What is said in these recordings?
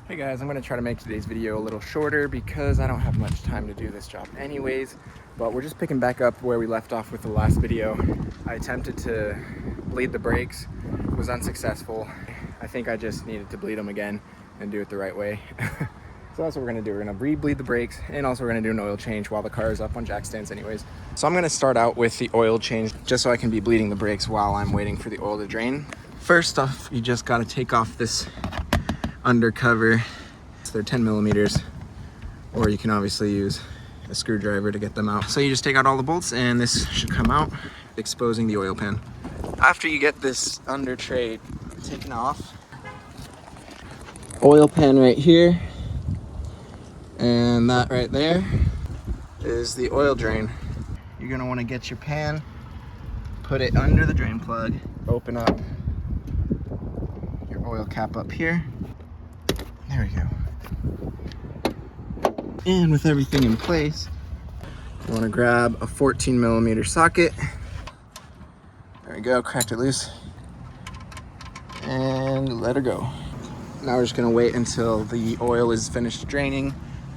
Hey guys, I'm going to try to make today's video a little shorter because I don't have much time to do this job anyways, but we're just picking back up where we left off with the last video. I attempted to bleed the brakes, was unsuccessful. I think I just needed to bleed them again and do it the right way. So that's what we're going to do. We're going to re-bleed the brakes, and also we're going to do an oil change while the car is up on jack stands anyways. So I'm going to start out with the oil change just so I can be bleeding the brakes while I'm waiting for the oil to drain. First off, you just got to take off this undercover. So they're 10 millimeters, or you can obviously use a screwdriver to get them out. So you just take out all the bolts and this should come out, exposing the oil pan. After you get this under tray taken off, oil pan right here, and that right there is the oil drain. You're gonna wanna get your pan, put it under the drain plug, open up your oil cap up here. There we go. And with everything in place, you want to grab a 14 millimeter socket. There we go, cracked it loose. And let her go. Now we're just gonna wait until the oil is finished draining.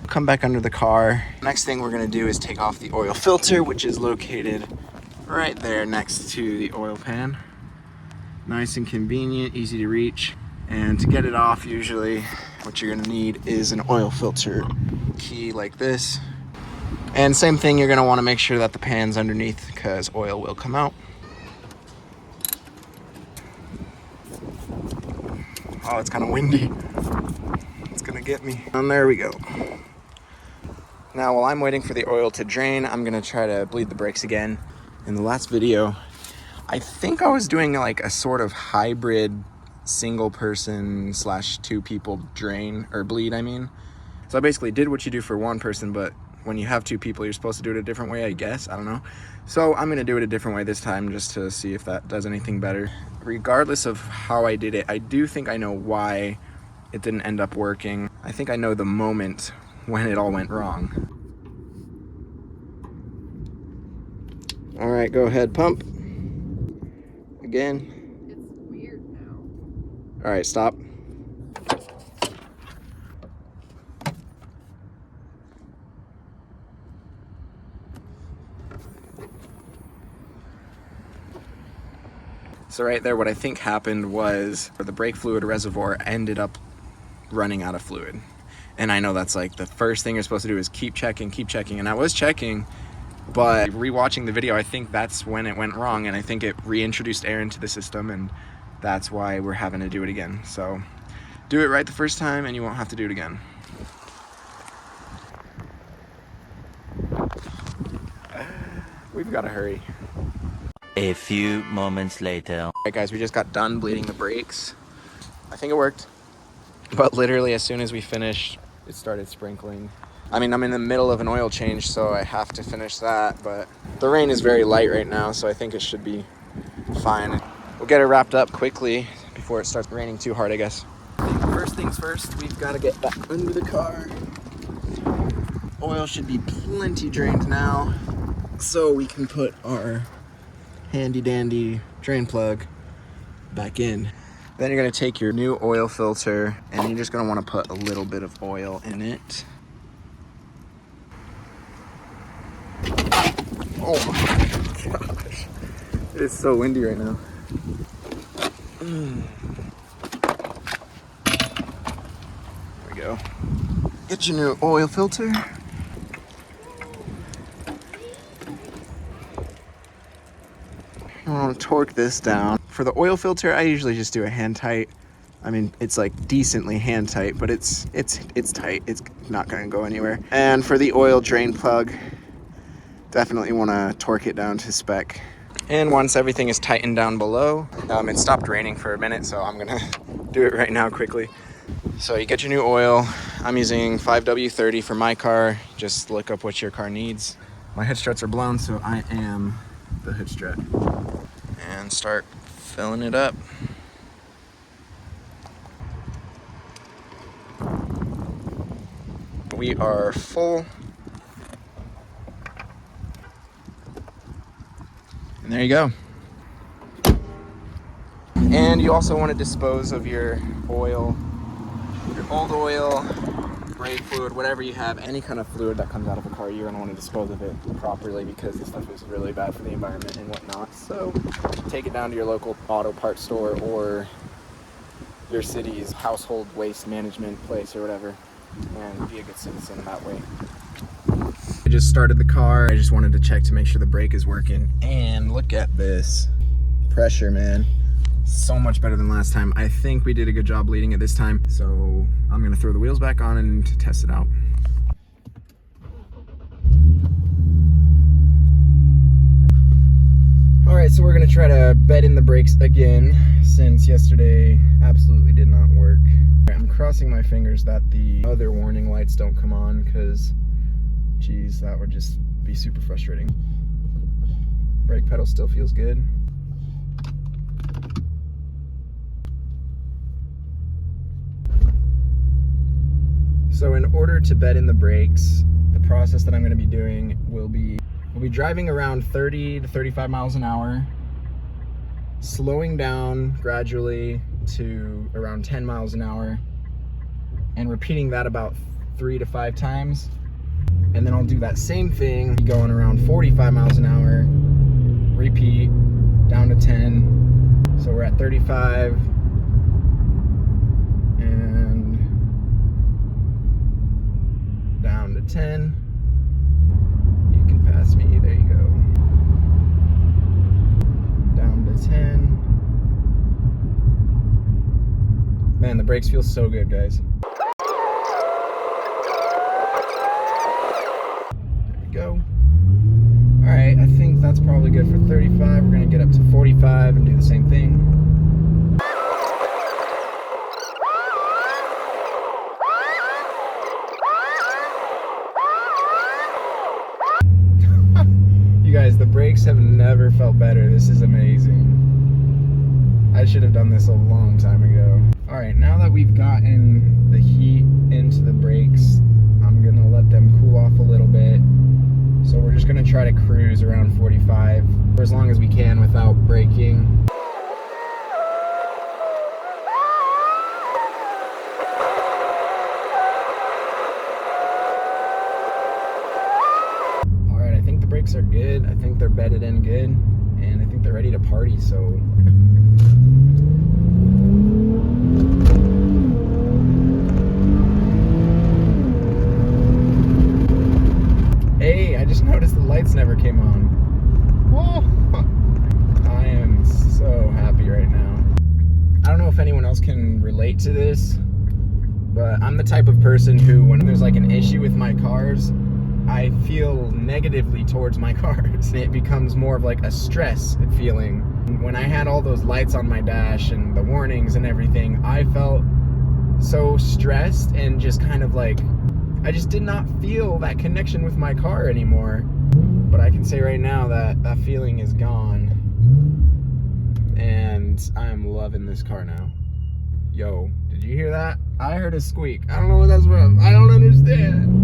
Come back under the car. Next thing we're gonna do is take off the oil filter, which is located right there next to the oil pan. Nice and convenient, easy to reach. And to get it off, usually what you're gonna need is an oil filter key like this. And same thing, you're gonna wanna make sure that the pan's underneath because oil will come out. Oh, it's kind of windy. It's gonna get me. And there we go. Now, while I'm waiting for the oil to drain, I'm gonna try to bleed the brakes again. In the last video, I think I was doing like a sort of hybrid single person / two people drain or bleed, I mean. So I basically did what you do for one person, but when you have two people, you're supposed to do it a different way, I guess. I don't know. So I'm gonna do it a different way this time just to see if that does anything better. Regardless of how I did it, I do think I know why it didn't end up working. I think I know the moment when it all went wrong. All right, go ahead, pump. Again. All right, stop. So right there, what I think happened was the brake fluid reservoir ended up running out of fluid. And I know that's like the first thing you're supposed to do is keep checking. And I was checking, but rewatching the video, I think that's when it went wrong. And I think it reintroduced air into the system, and that's why we're having to do it again. So do it right the first time and you won't have to do it again. We've got to hurry. A few moments later. All right, guys, we just got done bleeding the brakes. I think it worked, but literally as soon as we finished, it started sprinkling. I mean, I'm in the middle of an oil change, so I have to finish that, but the rain is very light right now, so I think it should be fine. We'll get it wrapped up quickly before it starts raining too hard, I guess. First things first, we've got to get back under the car. Oil should be plenty drained now, so we can put our handy dandy drain plug back in. Then you're gonna take your new oil filter and you're just gonna wanna put a little bit of oil in it. Oh my gosh. It is so windy right now. There we go. Get your new oil filter. I'm gonna torque this down. For the oil filter, I usually just do a hand tight. I mean, it's like decently hand tight, but it's tight. It's not gonna go anywhere. And for the oil drain plug, definitely wanna torque it down to spec. And once everything is tightened down below, it stopped raining for a minute, so I'm gonna do it right now quickly. So you get your new oil. I'm using 5W30 for my car. Just look up what your car needs. My hood struts are blown, so I am the hood strut. And start filling it up. We are full. And there you go. And you also want to dispose of your oil old oil, brake fluid, whatever you have, any kind of fluid that comes out of a car, you're gonna want to dispose of it properly because this stuff is really bad for the environment and whatnot. So take it down to your local auto parts store or your city's household waste management place or whatever, and be a good citizen that way. I just started the car. I just wanted to check to make sure the brake is working, and look at this pressure, man. So much better than last time. I think we did a good job leading it this time, so I'm gonna throw the wheels back on and test it out. All right, so we're gonna try to bed in the brakes again, since yesterday absolutely did not work. I'm crossing my fingers that the other warning lights don't come on, because geez, that would just be super frustrating. Brake pedal still feels good. So in order to bed in the brakes, the process that I'm going to be doing will be, we'll be driving around 30 to 35 miles an hour, slowing down gradually to around 10 miles an hour, and repeating that about 3 to 5 times. And then I'll do that same thing going around 45 miles an hour, repeat, down to 10. So we're at 35, and down to 10. You can pass me, there you go. Down to 10. Man, the brakes feel so good, guys. There we go. All right, I think that's probably good for 35. We're gonna get up to 45 and do the same thing. You guys, the brakes have never felt better. This is amazing. I should have done this a long time ago. All right, now that we've gotten the heat into the brakes, I'm gonna let them cool off a little bit. So we're just gonna try to cruise around 45 for as long as we can without braking. Brakes are good. I think they're bedded in good, and I think they're ready to party. So hey, I just noticed the lights never came on. Oh, I am so happy right now. I don't know if anyone else can relate to this, but I'm the type of person who, when there's like an issue with my cars, I feel negatively towards my cars. It becomes more of like a stress feeling. When I had all those lights on my dash and the warnings and everything, I felt so stressed and just kind of like, I just did not feel that connection with my car anymore. But I can say right now that that feeling is gone. And I'm loving this car now. Yo, did you hear that? I heard a squeak. I don't know what that's from. I don't understand.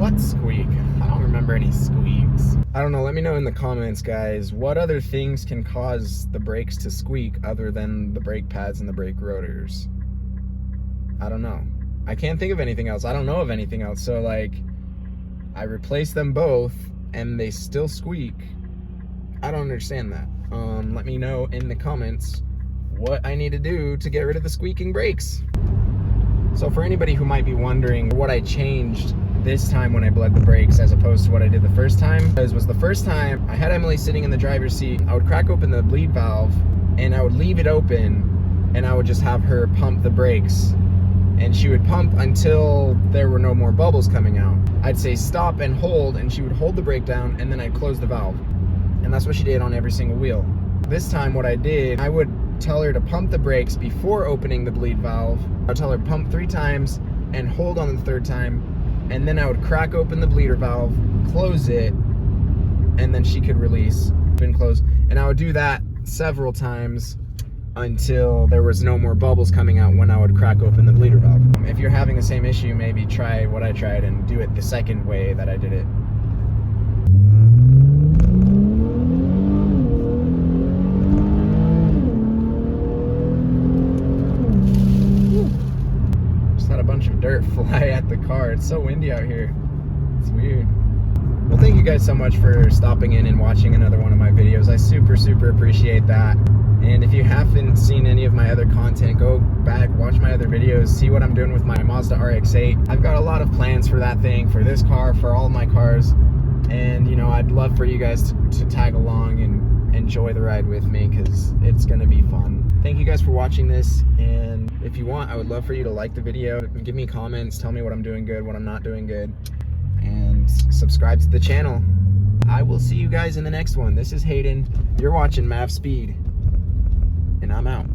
What squeak? I don't remember any squeaks. I don't know, let me know in the comments, guys, what other things can cause the brakes to squeak other than the brake pads and the brake rotors? I don't know. I can't think of anything else. I don't know of anything else. So like, I replaced them both and they still squeak. I don't understand that. Let me know in the comments what I need to do to get rid of the squeaking brakes. So for anybody who might be wondering what I changed this time when I bled the brakes as opposed to what I did the first time, because was the first time I had Emily sitting in the driver's seat, I would crack open the bleed valve and I would leave it open and I would just have her pump the brakes, and she would pump until there were no more bubbles coming out. I'd say stop and hold, and she would hold the brake down, and then I'd close the valve. And that's what she did on every single wheel. This time what I did, I would tell her to pump the brakes before opening the bleed valve. I'd tell her pump 3 times and hold on the 3rd time, and then I would crack open the bleeder valve, close it, and then she could release and close. And I would do that several times until there was no more bubbles coming out when I would crack open the bleeder valve. If you're having the same issue, maybe try what I tried and do it the second way that I did it. car. It's so windy out here. It's weird. Well, thank you guys so much for stopping in and watching another one of my videos. I super appreciate that. And if you haven't seen any of my other content, go back, watch my other videos, see what I'm doing with my Mazda RX-8. I've got a lot of plans for that thing, for this car, for all my cars. And, you know, I'd love for you guys to tag along and enjoy the ride with me, because it's going to be fun. Thank you guys for watching this. And if you want, I would love for you to like the video, give me comments, tell me what I'm doing good, what I'm not doing good, and subscribe to the channel. I will see you guys in the next one. This is Hayden. You're watching Mav Speed, and I'm out.